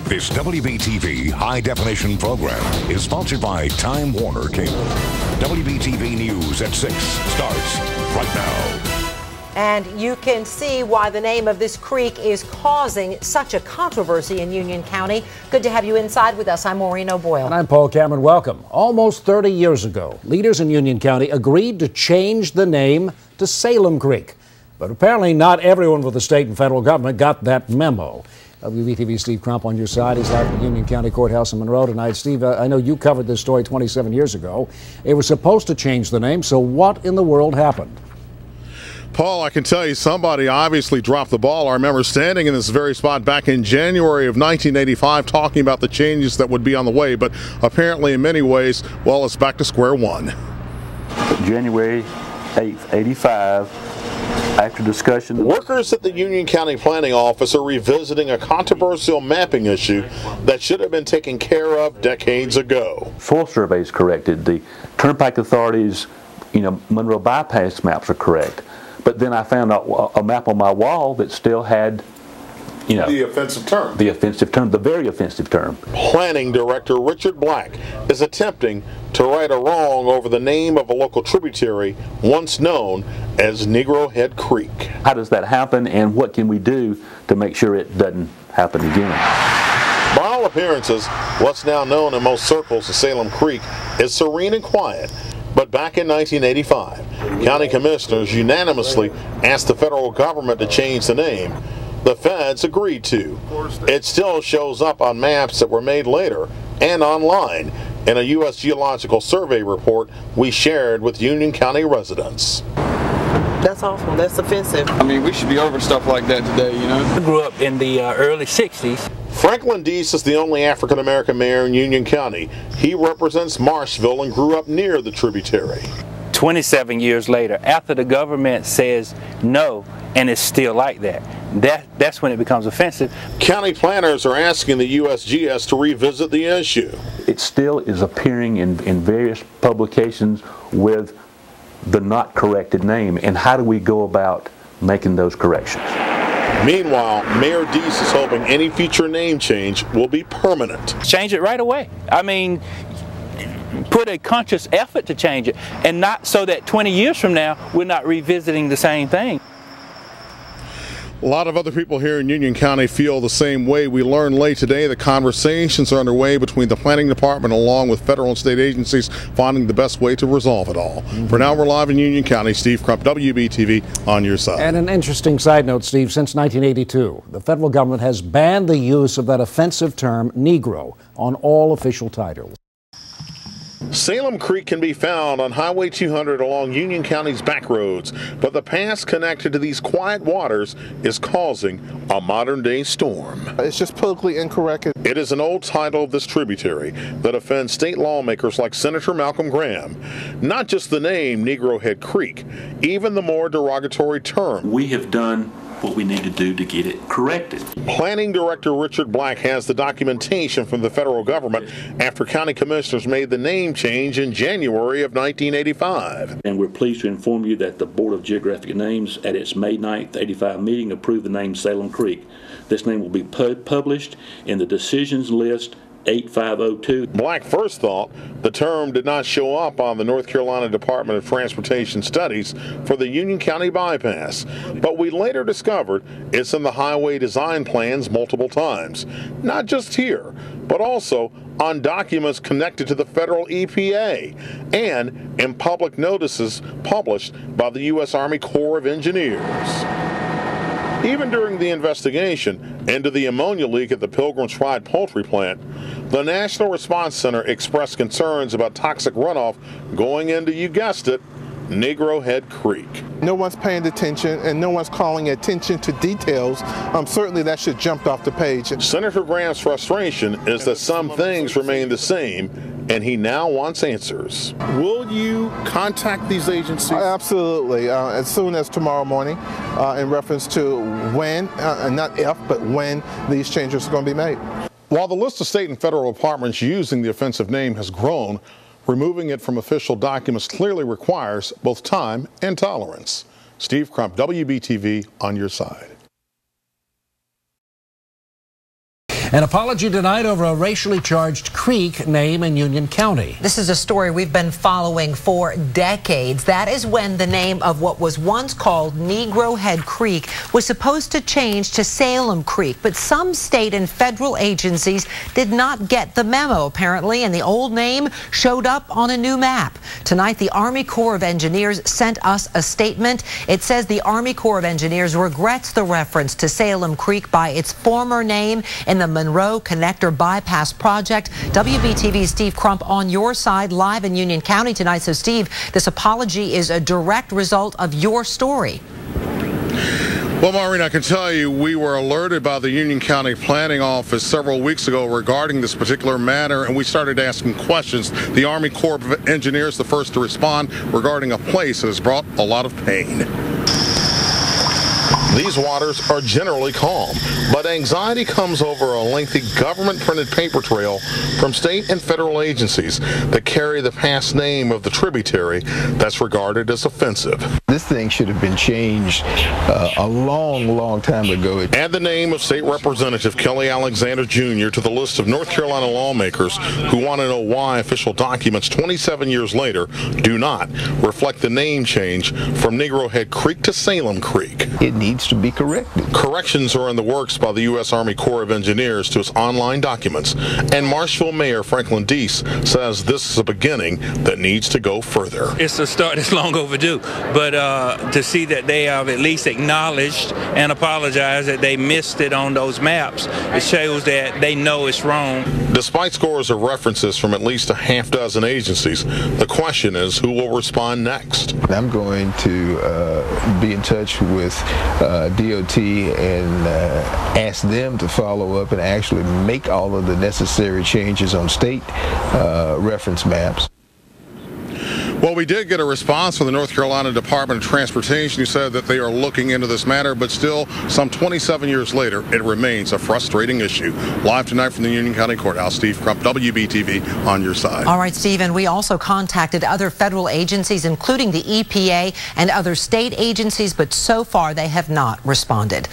This WBTV high-definition program is sponsored by Time Warner Cable. WBTV News at 6 starts right now. And you can see why the name of this creek is causing such a controversy in Union County. Good to have you inside with us. I'm Maureen O'Boyle. And I'm Paul Cameron. Welcome. Almost 30 years ago, leaders in Union County agreed to change the name to Salem Creek. But apparently not everyone with the state and federal government got that memo. WBTV's Steve Crump on your side. He's live at the Union County Courthouse in Monroe tonight. Steve, I know you covered this story 27 years ago. It was supposed to change the name, so what in the world happened? Paul, I can tell you somebody obviously dropped the ball. I remember standing in this very spot back in January of 1985 talking about the changes that would be on the way, but apparently in many ways, well, it's back to square one. January 8th, 85, after discussion. Workers at the Union County Planning Office are revisiting a controversial mapping issue that should have been taken care of decades ago. Soil surveys corrected. The Turnpike Authority's, Monroe bypass maps are correct. But then I found a map on my wall that still had, the offensive term. The offensive term, the very offensive term. Planning Director Richard Black is attempting to right a wrong over the name of a local tributary once known as Negro Head Creek. How does that happen, and what can we do to make sure it doesn't happen again? By all appearances, what's now known in most circles as Salem Creek is serene and quiet. But back in 1985, county commissioners unanimously asked the federal government to change the name. The feds agreed to. It still shows up on maps that were made later and online in a U.S. Geological Survey report we shared with Union County residents. That's awful. That's offensive. I mean, we should be over stuff like that today, I grew up in the early 60s. Franklin Deese is the only African-American mayor in Union County. He represents Marshville and grew up near the tributary. 27 years later, after the government says no, and it's still like that, that's when it becomes offensive. County planners are asking the USGS to revisit the issue. It still is appearing in various publications with the not corrected name, and how do we go about making those corrections? Meanwhile, Mayor Deese is hoping any future name change will be permanent. Change it right away. I mean, put a conscious effort to change it, and not so that 20 years from now we're not revisiting the same thing. A lot of other people here in Union County feel the same way. We learned late today that conversations are underway between the planning department along with federal and state agencies finding the best way to resolve it all. For now, we're live in Union County. Steve Crump, WBTV, on your side. And an interesting side note, Steve, since 1982, the federal government has banned the use of that offensive term, Negro, on all official titles. Salem Creek can be found on Highway 200 along Union County's back roads, but the pass connected to these quiet waters is causing a modern-day storm. It's just politically incorrect. It is an old title of this tributary that offends state lawmakers like Senator Malcolm Graham. Not just the name Negro Head Creek, even the more derogatory term. We have done what we need to do to get it corrected. Planning Director Richard Black has the documentation from the federal government after county commissioners made the name change in January of 1985. And we're pleased to inform you that the Board of Geographic Names at its May 9th, 85 meeting approved the name Salem Creek. This name will be published in the decisions list 8502. Black first thought the term did not show up on the North Carolina Department of Transportation studies for the Union County bypass, but we later discovered it's in the highway design plans multiple times, not just here, but also on documents connected to the federal EPA and in public notices published by the U.S. Army Corps of Engineers. Even during the investigation into the ammonia leak at the Pilgrim's Pride poultry plant, the National Response Center expressed concerns about toxic runoff going into, you guessed it, Negro Head Creek. No one's paying attention and no one's calling attention to details. Certainly that should jump off the page. Senator Graham's frustration is that some things remain the same, and he now wants answers. Will you contact these agencies? Absolutely, as soon as tomorrow morning, in reference to when, not if, but when these changes are going to be made. While the list of state and federal departments using the offensive name has grown, removing it from official documents clearly requires both time and tolerance. Steve Crump, WBTV, on your side. An apology tonight over a racially charged creek name in Union County. This is a story we've been following for decades. That is when the name of what was once called Negro Head Creek was supposed to change to Salem Creek, but some state and federal agencies did not get the memo, apparently, and the old name showed up on a new map. Tonight, the Army Corps of Engineers sent us a statement. It says the Army Corps of Engineers regrets the reference to Salem Creek by its former name in the Monroe Connector Bypass Project. WBTV's Steve Crump on your side, live in Union County tonight. So, Steve, this apology is a direct result of your story. Well, Maureen, I can tell you we were alerted by the Union County Planning Office several weeks ago regarding this particular matter, and we started asking questions. The Army Corps of Engineers, the first to respond regarding a place that has brought a lot of pain. These waters are generally calm, but anxiety comes over a lengthy government-printed paper trail from state and federal agencies that carry the past name of the tributary that's regarded as offensive. This thing should have been changed a long time ago. Add the name of State Representative Kelly Alexander Jr. to the list of North Carolina lawmakers who want to know why official documents 27 years later do not reflect the name change from Negro Head Creek to Salem Creek. It needs to be corrected. Corrections are in the works by the U.S. Army Corps of Engineers to its online documents, and Marshville Mayor Franklin Deese says this is a beginning that needs to go further. It's a start that's long overdue, but to see that they have at least acknowledged and apologized that they missed it on those maps, it shows that they know it's wrong. Despite scores of references from at least a half dozen agencies, the question is who will respond next. I'm going to be in touch with DOT and ask them to follow up and actually make all of the necessary changes on state reference maps. Well, we did get a response from the North Carolina Department of Transportation who said that they are looking into this matter, but still, some 27 years later, it remains a frustrating issue. Live tonight from the Union County Courthouse, Steve Crump, WBTV, on your side. All right, Steve, and we also contacted other federal agencies, including the EPA and other state agencies, but so far they have not responded.